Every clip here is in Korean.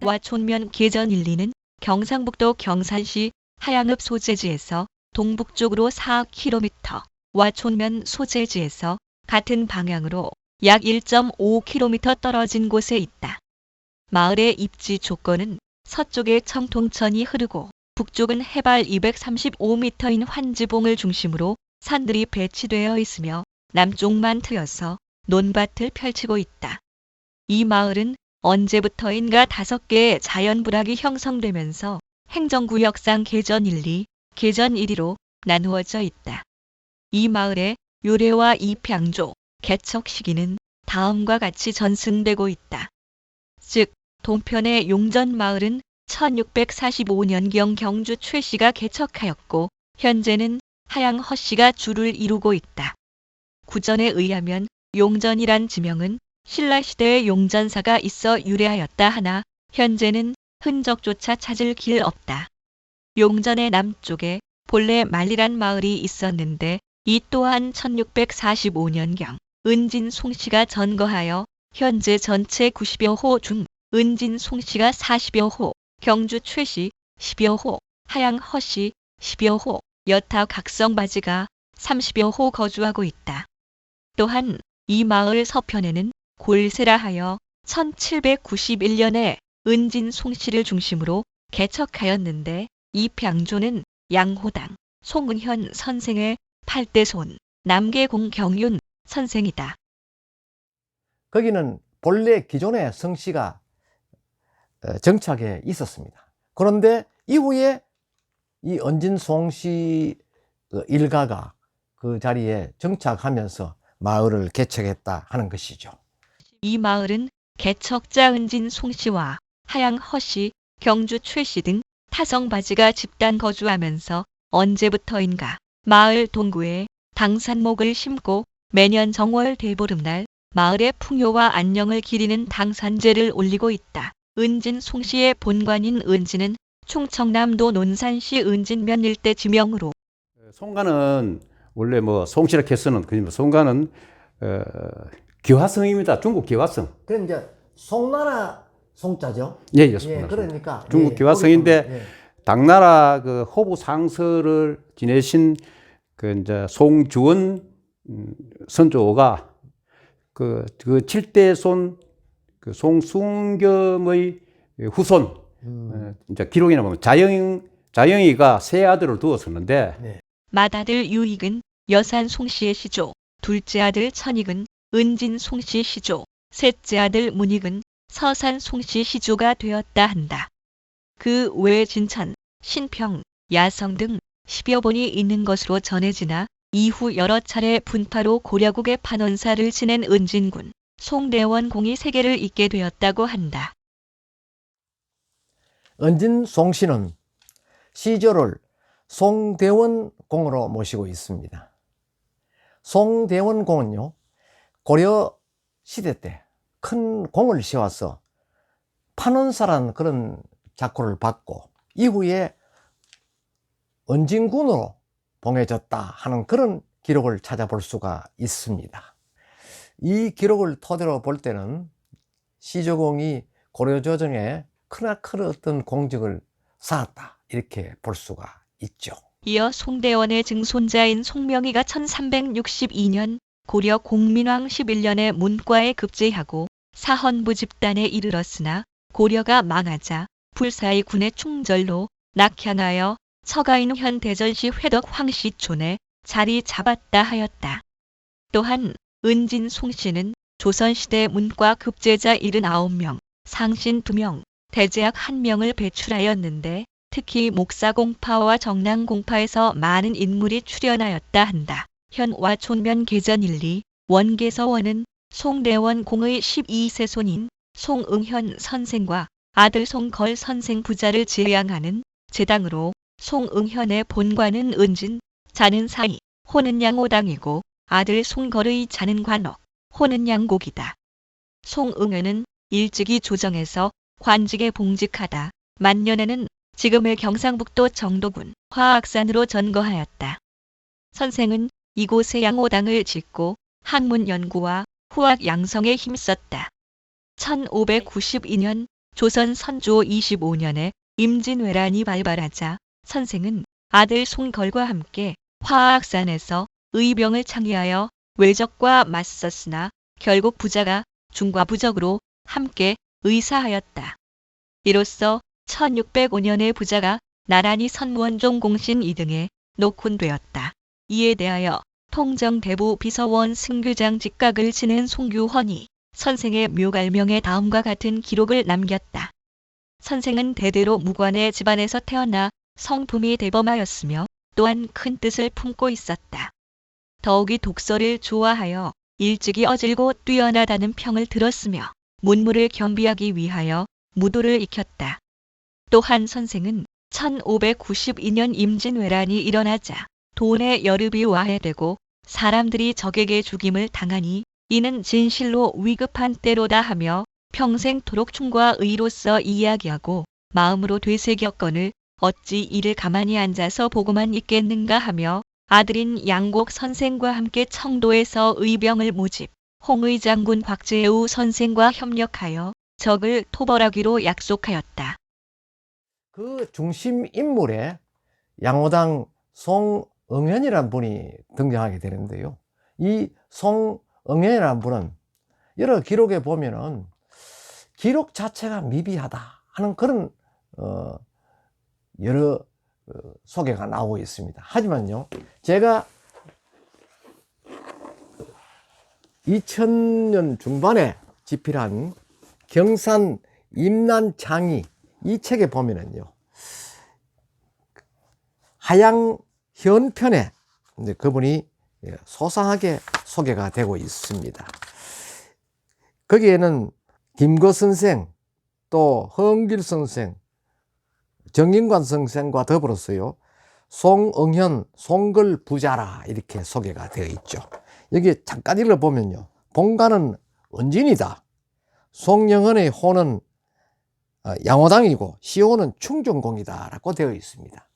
와촌면 계전 1, 2는 경상북도 경산시 하양읍 소재지에서 동북쪽으로 4km, 와촌면 소재지에서 같은 방향으로 약 1.5km 떨어진 곳에 있다. 마을의 입지 조건은 서쪽에 청통천이 흐르고 북쪽은 해발 235m인 환지봉을 중심으로 산들이 배치되어 있으며 남쪽만 트여서 논밭을 펼치고 있다. 이 마을은 언제부터인가 5개의 자연부락이 형성되면서 행정구역상 계전 1, 2, 계전 1, 2로 나누어져 있다. 이 마을의 요래와 입향조, 개척 시기는 다음과 같이 전승되고 있다. 즉, 동편의 용전마을은 1645년경 경주 최씨가 개척하였고 현재는 하양 허씨가 주를 이루고 있다. 구전에 의하면 용전이란 지명은 신라시대의 용전사가 있어 유래하였다 하나 현재는 흔적조차 찾을 길 없다. 용전의 남쪽에 본래 말리란 마을이 있었는데 이 또한 1645년경 은진 송씨가 전거하여 현재 전체 90여 호 중 은진 송씨가 40여 호, 경주 최씨 10여 호, 하양 허씨 10여 호, 여타 각성바지가 30여 호 거주하고 있다. 또한 이 마을 서편에는 골세라 하여 1791년에 은진 송씨를 중심으로 개척하였는데 이 평조는 양호당 송은현 선생의 8대 손 남계공 경윤 선생이다. 거기는 본래 기존의 성씨가 정착해 있었습니다. 그런데 이후에 이 은진송씨 일가가 그 자리에 정착하면서 마을을 개척했다 하는 것이죠. 이 마을은 개척자 은진 송씨와 하양 허씨, 경주 최씨 등 타성바지가 집단 거주하면서 언제부터인가 마을 동구에 당산목을 심고 매년 정월 대보름날 마을의 풍요와 안녕을 기리는 당산제를 올리고 있다. 은진 송씨의 본관인 은진은 충청남도 논산시 은진면 일대 지명으로 송가는 원래 뭐 송씨라 해서는 송가는 기화성입니다. 중국 기화성. 그럼 이제 송나라 송자죠? 예, 송나라. 그러니까 중국 기화성인데 예. 당나라 그 호부 상서를 지내신 그 이제 송주원 선조가 그 7대 손 그 송순겸의 후손 이제 기록이나 보면 자영이가 세 아들을 두었었는데 네. 맏아들 유익은 여산 송씨의 시조, 둘째 아들 천익은 은진 송씨 시조, 셋째 아들 문익은 서산 송씨 시조가 되었다 한다. 그 외에 진천, 신평, 야성 등 10여 본이 있는 것으로 전해지나 이후 여러 차례 분파로 고려국의 판원사를 지낸 은진군, 송대원 공이 세계를 잇게 되었다고 한다. 은진 송씨는 시조를 송대원 공으로 모시고 있습니다. 송대원 공은요, 고려 시대 때 큰 공을 세워서 판원사라는 그런 작호를 받고 이후에 은진군으로 봉해졌다 하는 그런 기록을 찾아볼 수가 있습니다. 이 기록을 토대로 볼 때는 시조공이 고려조정에 크나큰 어떤 공적을 쌓았다 이렇게 볼 수가 있죠. 이어 송대원의 증손자인 송명희가 1362년 고려 공민왕 11년에 문과에 급제하고 사헌부 집단에 이르렀으나 고려가 망하자 불사의 군의 충절로 낙향하여 처가인 현 대전시 회덕 황씨촌에 자리 잡았다 하였다. 또한 은진 송씨는 조선시대 문과 급제자 79명, 상신 2명, 대제학 1명을 배출하였는데 특히 목사공파와 정랑공파에서 많은 인물이 출연하였다 한다. 현 와촌면 계전 1, 2, 원계서원은 송대원 공의 12세 손인 송응현 선생과 아들 송걸 선생 부자를 지향하는 제당으로 송응현의 본관은 은진, 자는 사이, 호는 양호당이고 아들 송걸의 자는 관옥, 호는 양곡이다. 송응현은 일찍이 조정에서 관직에 봉직하다 만년에는 지금의 경상북도 정도군 화악산으로 전거하였다. 선생은 이곳에 양호당을 짓고 학문 연구와 후학 양성에 힘썼다. 1592년 조선 선조 25년에 임진왜란이 발발하자 선생은 아들 송걸과 함께 화학산에서 의병을 창의하여 외적과 맞섰으나 결국 부자가 중과 부적으로 함께 의사하였다. 이로써 1605년에 부자가 나란히 선무원종 공신 2등에 녹훈되었다. 이에 대하여 통정대부 비서원 승규장 직각을 지낸 송규헌이 선생의 묘갈명에 다음과 같은 기록을 남겼다. 선생은 대대로 무관의 집안에서 태어나 성품이 대범하였으며 또한 큰 뜻을 품고 있었다. 더욱이 독서를 좋아하여 일찍이 어질고 뛰어나다는 평을 들었으며 문무를 겸비하기 위하여 무도를 익혔다. 또한 선생은 1592년 임진왜란이 일어나자 돈의 여릅이 와해되고 사람들이 적에게 죽임을 당하니 이는 진실로 위급한 때로다 하며 평생토록 충과 의로서 이야기하고 마음으로 되새겼거늘 어찌 이를 가만히 앉아서 보고만 있겠는가 하며 아들인 양곡 선생과 함께 청도에서 의병을 모집, 홍의 장군 곽재우 선생과 협력하여 적을 토벌하기로 약속하였다. 그 중심 인물에 양호당 송응현이라는 분이 등장하게 되는데요. 이 송응현이라는 분은 여러 기록에 보면은 기록 자체가 미비하다 하는 그런 여러 소개가 나오고 있습니다. 하지만요, 제가 2000년 중반에 집필한 경산 임난창이 이 책에 보면은요, 하양현편에 그분이 소상하게 소개가 되고 있습니다. 거기에는 김거 선생, 또 허은길 선생, 정인관 선생과 더불어서요, 송응현, 송걸 부자라 이렇게 소개가 되어 있죠. 여기 잠깐 읽어보면요, 본가는 은진이다. 송영헌의 호는 양호당이고 시호는 충정공이다 라고 되어 있습니다.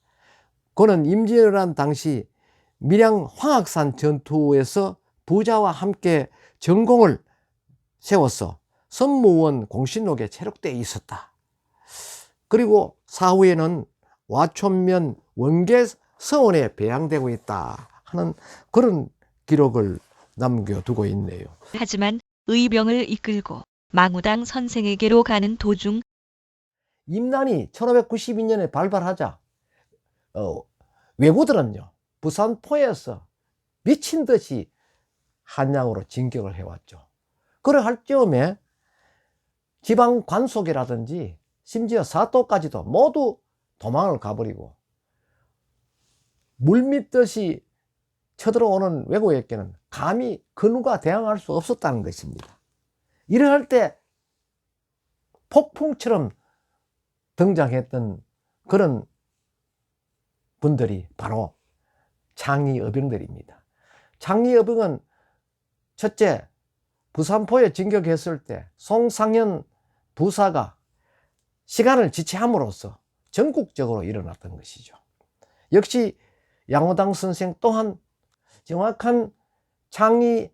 그는 임진왜란 당시 밀양 황악산 전투에서 부자와 함께 전공을 세워서 선무원 공신록에 체록되어 있었다. 그리고 사후에는 와촌면 원계 서원에 배양되고 있다 하는 그런 기록을 남겨두고 있네요. 하지만 의병을 이끌고 망우당 선생에게로 가는 도중 임난이 1592년에 발발하자 왜구들은요, 부산포에서 미친 듯이 한양으로 진격을 해왔죠. 그래 할 즈음에 지방 관속이라든지 심지어 사또까지도 모두 도망을 가버리고 물밀듯이 쳐들어오는 왜구에게는 감히 근우가 대항할 수 없었다는 것입니다. 이러할 때 폭풍처럼 등장했던 그런 분들이 바로 창의어병들입니다. 창의어병은 첫째, 부산포에 진격했을 때 송상현 부사가 시간을 지체함으로써 전국적으로 일어났던 것이죠. 역시 양호당 선생 또한 정확한 창의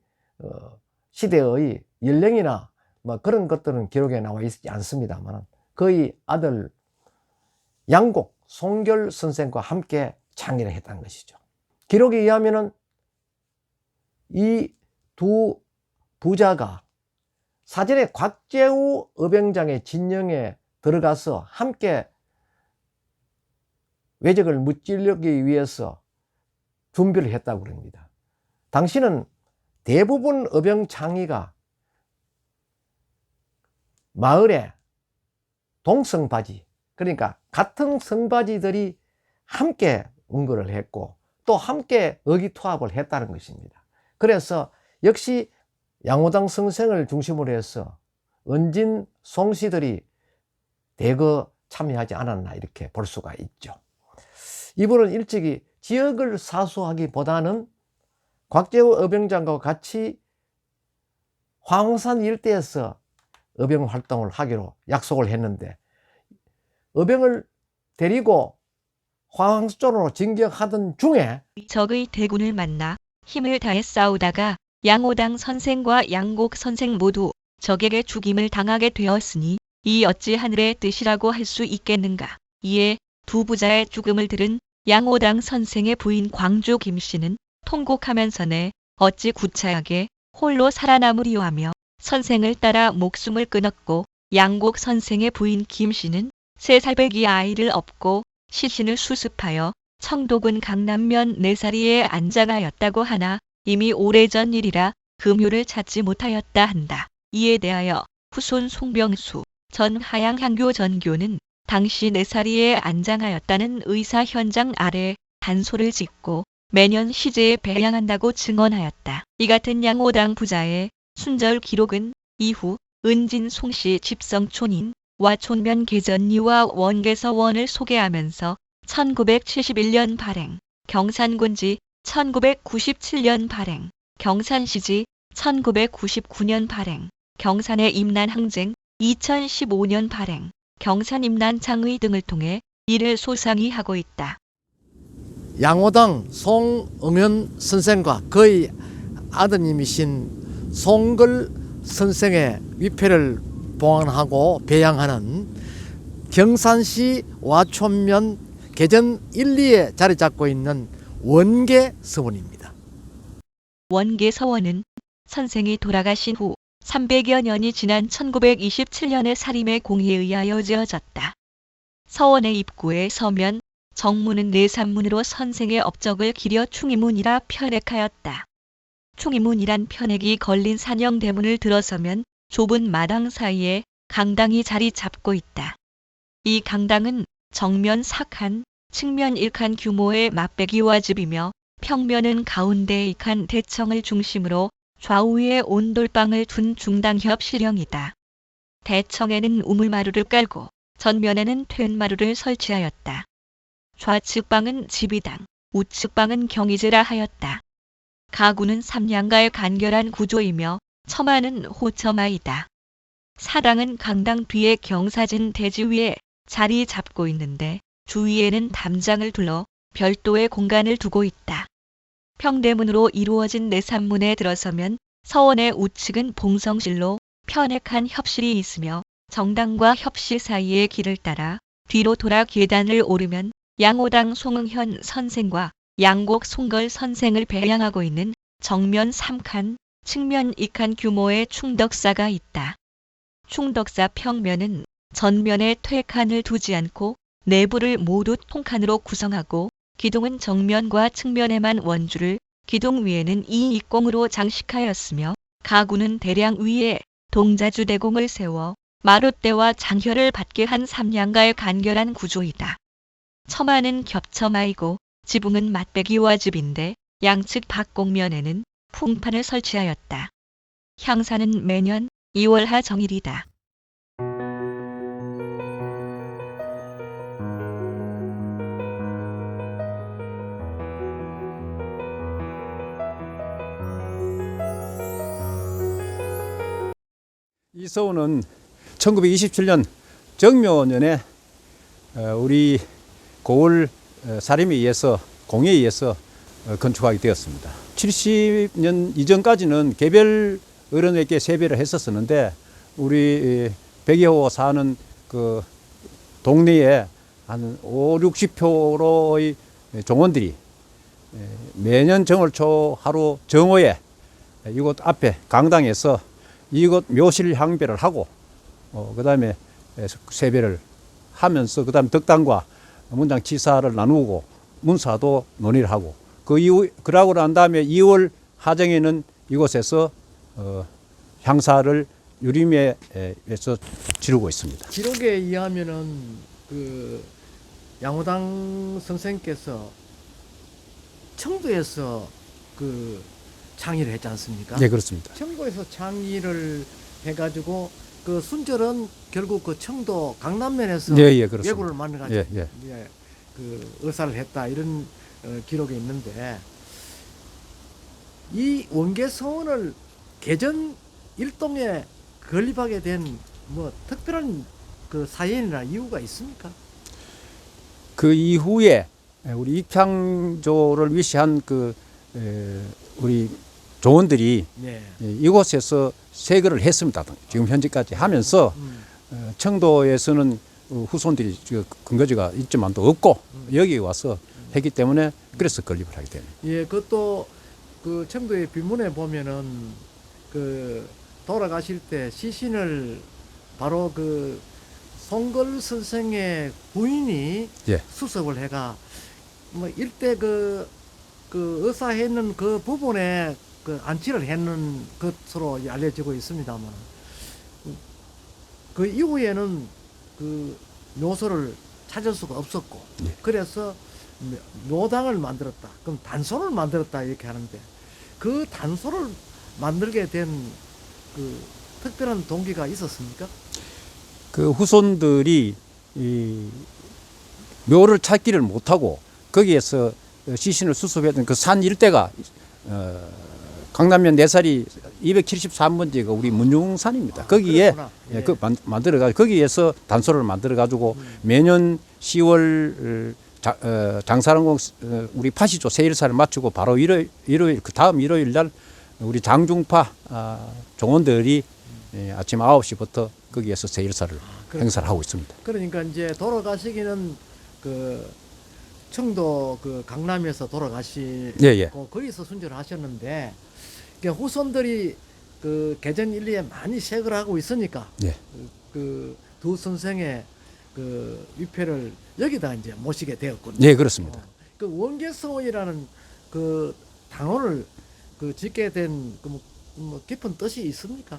시대의 연령이나 뭐 그런 것들은 기록에 나와 있지 않습니다만 그의 아들 양곡 송결 선생과 함께 창의를 했다는 것이죠. 기록에 의하면은 이 두 부자가 사전에 곽재우 의병장의 진영에 들어가서 함께 왜적을 무찌르기 위해서 준비를 했다고 그럽니다. 당시는 대부분 의병 창의가 마을에 동성바지, 그러니까 같은 성바지들이 함께 운거를 했고 또 함께 의기투합을 했다는 것입니다. 그래서 역시 양호당 선생을 중심으로 해서 은진 송씨들이 대거 참여하지 않았나 이렇게 볼 수가 있죠. 이분은 일찍이 지역을 사수하기보다는 곽재우 의병장과 같이 황산 일대에서 의병 활동을 하기로 약속을 했는데 의병을 데리고 황항쪽으로 진격하던 중에 적의 대군을 만나 힘을 다해 싸우다가 양호당 선생과 양곡 선생 모두 적에게 죽임을 당하게 되었으니 이 어찌 하늘의 뜻이라고 할 수 있겠는가. 이에 두 부자의 죽음을 들은 양오당 선생의 부인 광주 김씨는 통곡하면서내 어찌 구차하게 홀로 살아남으리요 하며 선생을 따라 목숨을 끊었고, 양곡 선생의 부인 김씨는 3살배기 아이를 업고 시신을 수습하여 청도군 강남면 내사리에 안장하였다고 하나 이미 오래전 일이라 금효를 찾지 못하였다 한다. 이에 대하여 후손 송병수 전 하양향교 전교는 당시 내사리에 안장하였다는 의사 현장 아래 단소를 짓고 매년 시제에 배양한다고 증언하였다. 이 같은 양오당 부자의 순절 기록은 이후 은진 송씨 집성촌인 와촌면 계전리와 원계서원을 소개하면서 1971년 발행, 경산군지 1997년 발행, 경산시지 1999년 발행, 경산의 임난항쟁 2015년 발행, 경산임난창의 등을 통해 이를 소상히 하고 있다. 양오당 송응현 선생과 그의 아드님이신 송글 선생의 위패를 봉안하고 배양하는 경산시 와촌면 개전 1, 2에 자리 잡고 있는 원계서원입니다. 원계서원은 선생이 돌아가신 후 300여 년이 지난 1927년에 사림의 공의에 의하여 지어졌다. 서원의 입구에 서면 정문은 내산문으로 선생의 업적을 기려 충의문이라 편액하였다. 충의문이란 편액이 걸린 산형대문을 들어서면 좁은 마당 사이에 강당이 자리 잡고 있다. 이 강당은 정면 4칸, 측면 1칸 규모의 맞배기와 집이며 평면은 가운데 2칸 대청을 중심으로 좌우에 온돌방을 둔 중당협 실형이다. 대청에는 우물마루를 깔고 전면에는 퇴마루를 설치하였다. 좌측방은 지비당, 우측방은 경의제라 하였다. 가구는 삼양가의 간결한 구조이며 처마는 호처마이다. 사당은 강당 뒤에 경사진 대지 위에 자리 잡고 있는데 주위에는 담장을 둘러 별도의 공간을 두고 있다. 평대문으로 이루어진 내산문에 들어서면 서원의 우측은 봉성실로 편액한 협실이 있으며 정당과 협실 사이의 길을 따라 뒤로 돌아 계단을 오르면 양오당 송응현 선생과 양곡 송걸 선생을 배양하고 있는 정면 3칸, 측면 2칸 규모의 충덕사가 있다. 충덕사 평면은 전면에 퇴칸을 두지 않고 내부를 모두 통칸으로 구성하고 기둥은 정면과 측면에만 원주를, 기둥 위에는 이익공으로 장식하였으며 가구는 대량 위에 동자주 대공을 세워 마룻대와 장혈을 받게 한 삼양가의 간결한 구조이다. 처마는 겹처마이고 지붕은 맞배기와 집인데 양측 박곡면에는 풍판을 설치하였다. 향사는 매년 2월하 정일이다. 이 서원은 1927년 정묘년에 우리 고을 사림에 의해서 공에 의해서 건축하게 되었습니다. 70년 이전까지는 개별 어른에게 세배를 했었는데 우리 백여호 사는 그 동네에 한 5, 60표로의 종원들이 매년 정월초 하루 정오에 이곳 앞에 강당에서 이곳 묘실 향배를 하고 그다음에 세배를 하면서 그다음에 덕당과 문당 치사를 나누고 문사도 논의를 하고 그 이후 그러고 난 다음에 2월 하정에는 이곳에서 향사를 유림에서 지르고 있습니다. 기록에 의하면은 그 양오당 선생께서 청도에서 그 창의를 했지 않습니까? 네, 그렇습니다. 청도에서 창의를 해가지고 그 순절은 결국 그 청도 강남면에서 예, 예, 그렇습니다. 외구를 만나가지고 예. 그 의사를 했다 이런 기록이 있는데 이 원계서원을 개전 일동에 건립하게 된 뭐 특별한 그 사연이나 이유가 있습니까? 그 이후에 우리 입향조를 위시한 그 우리 조원들이 네. 이곳에서 세거를 했습니다. 지금 현재까지 하면서 청도에서는 후손들이 근거지가 있지만도 없고 여기 와서 했기 때문에 그래서 건립을 하게 됩니다. 예, 그것도 그 청도의 비문에 보면은 그 돌아가실 때 시신을 바로 그 송걸 선생의 부인이 예. 수습을 해가 뭐 일대 그 의사했는 그 부분에 그 안치를 했는 것으로 알려지고 있습니다만 그 이후에는 그 묘소를 찾을 수가 없었고 예. 그래서 묘당을 만들었다. 그럼 단소를 만들었다 이렇게 하는데 그 단소를 만들게 된 그 특별한 동기가 있었습니까? 그 후손들이 이 묘를 찾기를 못하고 거기에서 시신을 수습했던 그 산 일대가 강남면 내살이 273번지가 우리 문중산입니다. 거기에 그랬구나. 예. 그 만들어가지고 거기에서 단소를 만들어가지고 매년 10월 장사랑공 우리 파시조 세일사를 마치고 바로 일요일 그 다음 일요일 날 우리 장중파 종원들이 아침 9시부터 거기에서 세일사를 행사를 하고 있습니다. 그러니까 이제 돌아가시기는 그 청도 그 강남에서 돌아가시고 예. 거기서 순교를 하셨는데 그러니까 후손들이 그 개전 1리에 많이 색을 하고 있으니까 예. 그 두 선생의 그 위패를 여기다 이제 모시게 되었군요. 예, 그렇습니다. 그 원계서원이라는 그 당원을 그 짓게 된 그 뭐 깊은 뜻이 있습니까?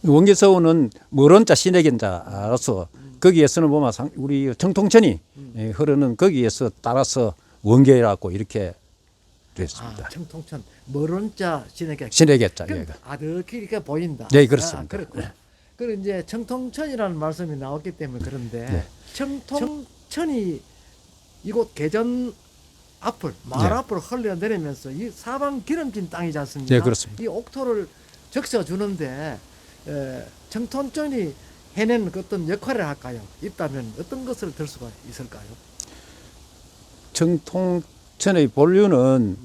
원계서원은 머론자 신해견자로서 거기에서는 보면 우리 정통천이 흐르는 거기에서 따라서 원계라고 이렇게 됐습니다. 청통천 머론자 신에게 신해견자. 예. 아득히 이렇게 보인다. 네, 그렇습니다. 그렇구나. 그리고 이제 청통천이라는 말씀이 나왔기 때문에 그런데 청통천이 이곳 개전 앞을 마을 앞을 흘러내리면서 이 사방 기름진 땅이지 않습니까? 네, 그렇습니다. 이 옥토를 적셔주는데 청통천이 해낸 어떤 역할을 할까요? 있다면 어떤 것을 들 수가 있을까요? 청통천의 본류는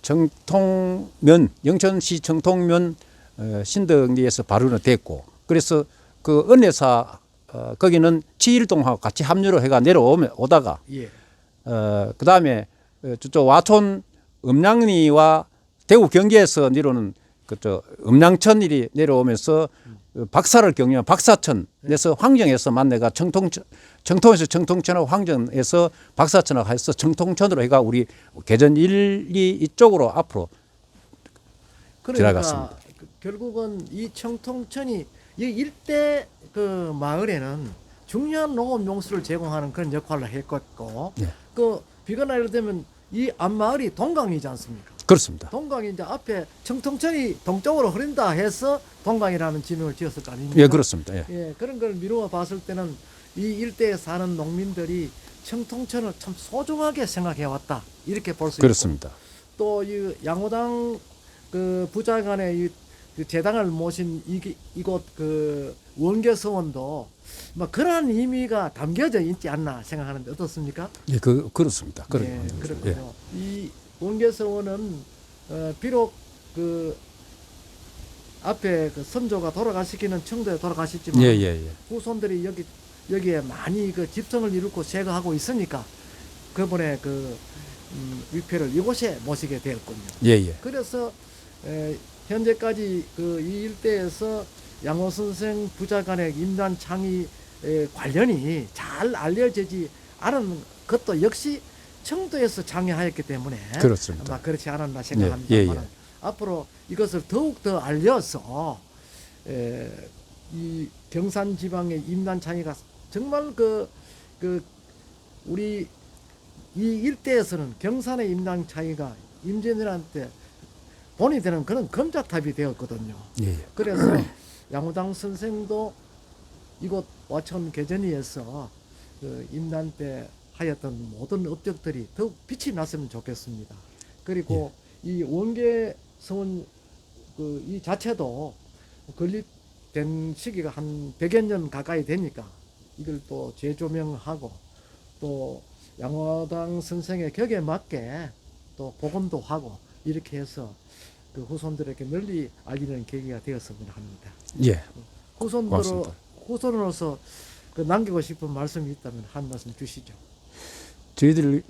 청통면 영천시 청통면 신덕리에서 발효는 됐고 그래서 그 은혜사 거기는 치일동하고 같이 합류를 해가 내려오다가 예. 그 다음에 저쪽 와촌 음량리와 대구 경계에서 내려오는 그저 음량천일이 내려오면서 박사를 경유한 박사천에서 황정에서 만나가 청통에서 청통천하고 황정에서 박사천하고 해서 청통천으로 해가 우리 개전 1, 2 이쪽으로 앞으로 들어갔습니다. 결국은 이 청통천이 이 일대 그 마을에는 중요한 농업 용수를 제공하는 그런 역할을 했고 네. 그 비가 예를 들면 이 앞마을이 동강이지 않습니까? 그렇습니다. 동강이 이제 앞에 청통천이 동쪽으로 흐른다 해서 동강이라는 지명을 지었을 거 아닙니까? 예, 그렇습니다. 예. 예, 그런 걸 미루어 봤을 때는 이 일대에 사는 농민들이 청통천을 참 소중하게 생각해 왔다 이렇게 볼 수 있고 그렇습니다. 또 이 양호당 그 부자간의 그 재당을 모신 이곳 그 원계서원도 뭐 그러한 의미가 담겨져 있지 않나 생각하는데 어떻습니까? 예, 그렇습니다. 예, 그렇군요. 이 원계서원은 비록 그 앞에 그 선조가 돌아가시기는 청도에 돌아가셨지만 예. 후손들이 여기에 많이 그 집성을 이루고 제거하고 있으니까 그분의 그 위패를 이곳에 모시게 되었군요. 예. 그래서 현재까지 그 이 일대에서 양호 선생 부자간의 임단 창의 관련이 잘 알려지지 않은 것도 역시 청도에서 창의하였기 때문에 그렇습니다. 아마 그렇지 않았나 생각합니다만 예. 앞으로 이것을 더욱 더 알려서 이 경산 지방의 임단 창의가 정말 그 우리 이 일대에서는 경산의 임단 창의가 임진왜란때 본이 되는 그런 검자탑이 되었거든요. 예. 그래서 양호당 선생도 이곳 와천 개전이에서 그 임난 때 하였던 모든 업적들이 더욱 빛이 났으면 좋겠습니다. 그리고 이 원계서원 그 이 자체도 건립된 시기가 한 100여 년 가까이 되니까 이걸 또 재조명하고 또 양호당 선생의 격에 맞게 또 복원도 하고 이렇게 해서 그 후손들에게 널리 알리는 계기가 되었으면 합니다. 예. 후손들 고맙습니다. 후손으로서 그 남기고 싶은 말씀이 있다면 한 말씀 주시죠. 저희들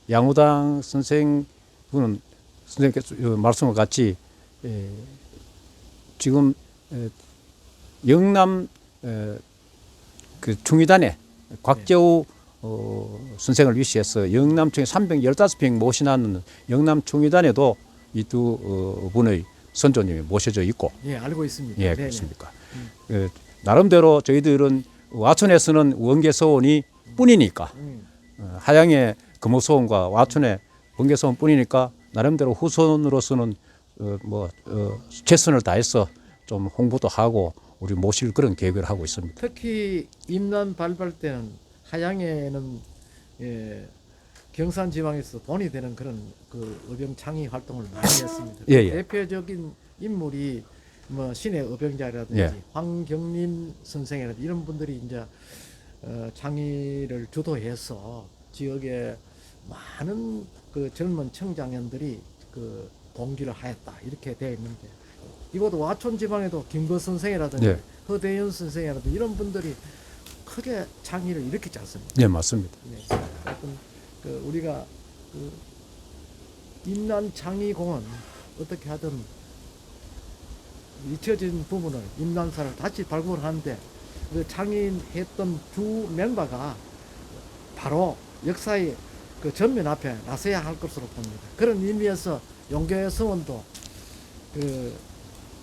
양호당 선생분은 선생님께서 말씀과 같이 지금 영남 그 중위단에 곽재우 선생을 위시해서 영남청에 315평 모시는 영남 중위단에도 이 두 분의 선조님이 모셔져 있고, 예, 알고 있습니다. 예, 네네. 그렇습니까? 나름대로 저희들은 와촌에서는 원계서원이 뿐이니까 하양의 금호소원과 와촌의 원계소원 뿐이니까 나름대로 후손으로서는 최선을 다해서 좀 홍보도 하고 우리 모실 그런 계획을 하고 있습니다. 특히 임난 발발 때는 하양에는 경산 지방에서 돈이 되는 그런 그 의병 창의 활동을 많이 했습니다. 예, 예. 대표적인 인물이 뭐 신의 의병자라든지 예. 황경림 선생이라든지 이런 분들이 이제 창의를 주도해서 지역에 많은 그 젊은 청장년들이 그 동기를 하였다 이렇게 되어 있는데, 이곳 와촌 지방에도 김거 선생이라든지 예. 허대현 선생이라든지 이런 분들이 크게 창의를 일으키지 않습니까? 네, 맞습니다. 네. 하여튼 그 우리가 그 임난 창의공은 어떻게 하든 잊혀진 부분을 임난사를 다시 발굴하는데 그 창의했던 주 멤버가 바로 역사의 그 전면 앞에 나서야 할 것으로 봅니다. 그런 의미에서 용교의 서원도 그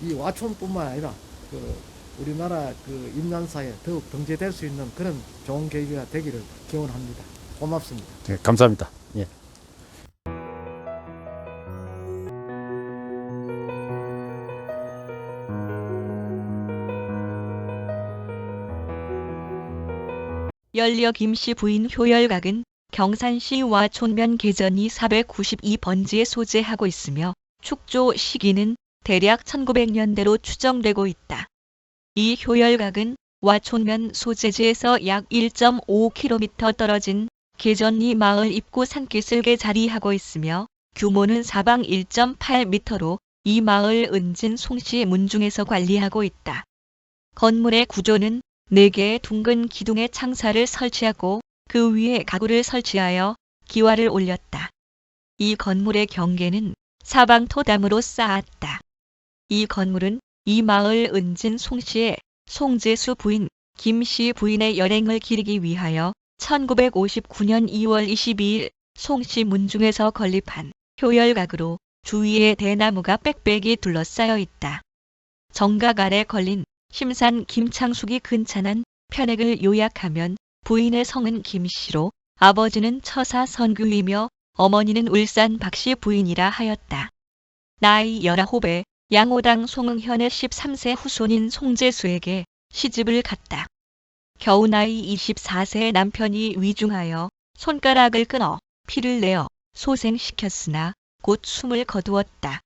이 와촌뿐만 아니라 그 우리나라 그 임난사에 더욱 등재될 수 있는 그런 좋은 계기가 되기를 기원합니다. 고맙습니다. 네, 감사합니다. 예. 연려 김씨 부인 효열각은 경산시 와촌면 계전이 492번지에 소재하고 있으며 축조 시기는 대략 1900년대로 추정되고 있다. 이 효열각은 와촌면 소재지에서 약 1.5km 떨어진 계전리 마을 입구 산기슭에 자리하고 있으며 규모는 사방 1.8m로 이 마을 은진 송씨 문중에서 관리하고 있다. 건물의 구조는 4개의 둥근 기둥의 창살을 설치하고 그 위에 가구를 설치하여 기와를 올렸다. 이 건물의 경계는 사방 토담으로 쌓았다. 이 건물은 이 마을 은진 송씨의 송재수 부인, 김씨 부인의 열행을 기리기 위하여 1959년 2월 22일 송씨 문중에서 건립한 효열각으로 주위에 대나무가 빽빽이 둘러싸여 있다. 정각 아래 걸린 심산 김창숙이 근찬한 편액을 요약하면 부인의 성은 김씨로 아버지는 처사 선규이며 어머니는 울산 박씨 부인이라 하였다. 나이 19에 양호당 송응현의 13세 후손인 송재수에게 시집을 갔다. 겨우 나이 24세의 남편이 위중하여 손가락을 끊어 피를 내어 소생시켰으나 곧 숨을 거두었다.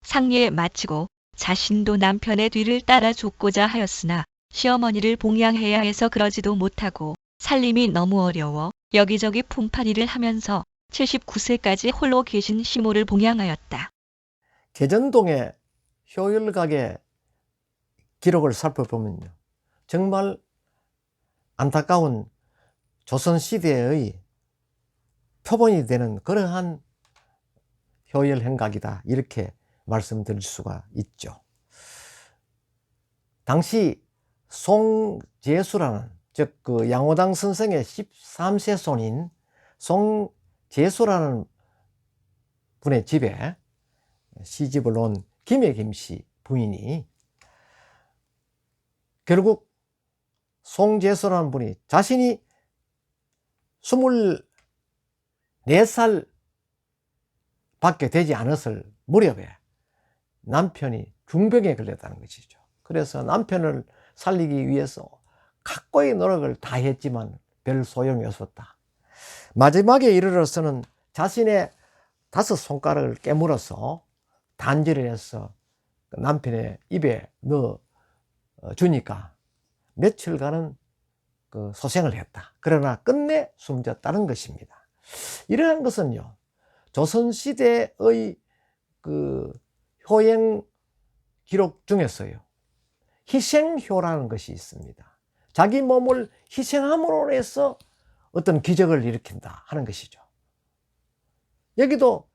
상례 마치고 자신도 남편의 뒤를 따라 쫓고자 하였으나 시어머니를 봉양해야 해서 그러지도 못하고 살림이 너무 어려워 여기저기 품팔이를 하면서 79세까지 홀로 계신 시모를 봉양하였다. 계전동의 효열각의 기록을 살펴보면요, 정말 안타까운 조선시대의 표본이 되는 그러한 효열행각이다 이렇게 말씀드릴 수가 있죠. 당시 송재수라는, 즉 그 양호당 선생의 13세 손인 송재수라는 분의 집에 시집을 온 김해 김씨 부인이 결국 송재수라는 분이 자신이 24살 밖에 되지 않았을 무렵에 남편이 중병에 걸렸다는 것이죠. 그래서 남편을 살리기 위해서 각고의 노력을 다했지만 별 소용이 없었다. 마지막에 이르러서는 자신의 5손가락을 깨물어서 단지를 해서 남편의 입에 넣어 주니까 며칠간은 그 소생을 했다. 그러나 끝내 숨졌다는 것입니다. 이러한 것은요, 조선시대의 그 효행 기록 중에서요, 희생효라는 것이 있습니다. 자기 몸을 희생함으로 해서 어떤 기적을 일으킨다 하는 것이죠. 여기도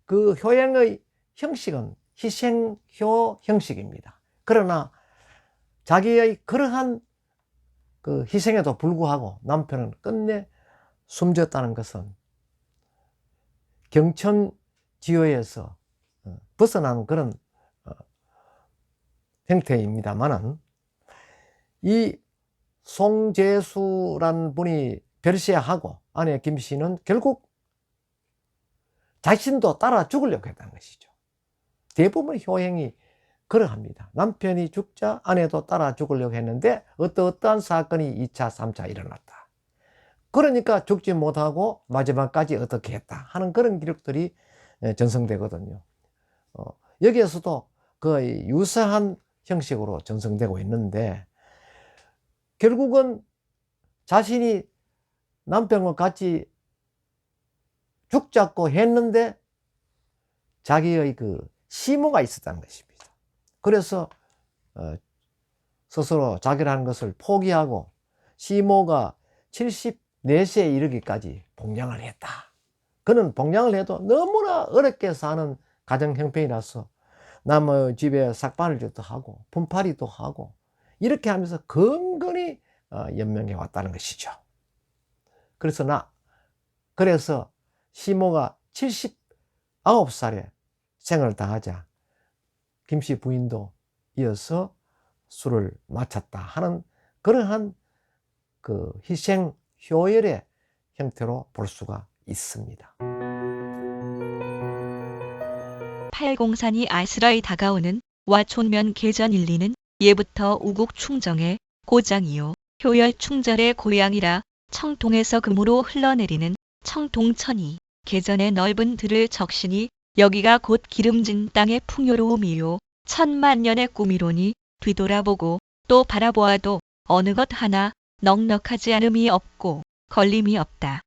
그 효행의 형식은 희생효 형식입니다. 그러나 자기의 그러한 그 희생에도 불구하고 남편은 끝내 숨졌다는 것은 경천지효에서 벗어난 그런 형태입니다만은, 이 송재수란 분이 별세하고 아내 김씨는 결국 자신도 따라 죽으려고 했다는 것이죠. 대부분 효행이 그러합니다. 남편이 죽자 아내도 따라 죽으려고 했는데 어떠한 사건이 2차, 3차 일어났다. 그러니까 죽지 못하고 마지막까지 어떻게 했다 하는 그런 기록들이 전성되거든요. 여기에서도 거의 유사한 형식으로 전성되고 있는데, 결국은 자신이 남편과 같이 죽자고 했는데 자기의 그 시모가 있었다는 것입니다. 그래서 스스로 자기라는 것을 포기하고 시모가 74세에 이르기까지 복량을 했다. 그는 복량을 해도 너무나 어렵게 사는 가정 형편이라서 남의 집에 삭바늘질도 하고 분파리도 하고 이렇게 하면서 건건히 연명해 왔다는 것이죠. 그래서 시모가 79살에 생을 다하자 김씨 부인도 이어서 술을 마쳤다 하는 그러한 그 희생 효열의 형태로 볼 수가 있습니다. 팔공산이 아스라이 다가오는 와촌면 개전 일리는 예부터 우국 충정의 고장이요 효열 충절의 고향이라 청동에서 금으로 흘러내리는 청동천이 개전의 넓은 들을 적시니 여기가 곧 기름진 땅의 풍요로움이요 천만년의 꿈이로니 뒤돌아보고 또 바라보아도 어느 것 하나 넉넉하지 않음이 없고 걸림이 없다.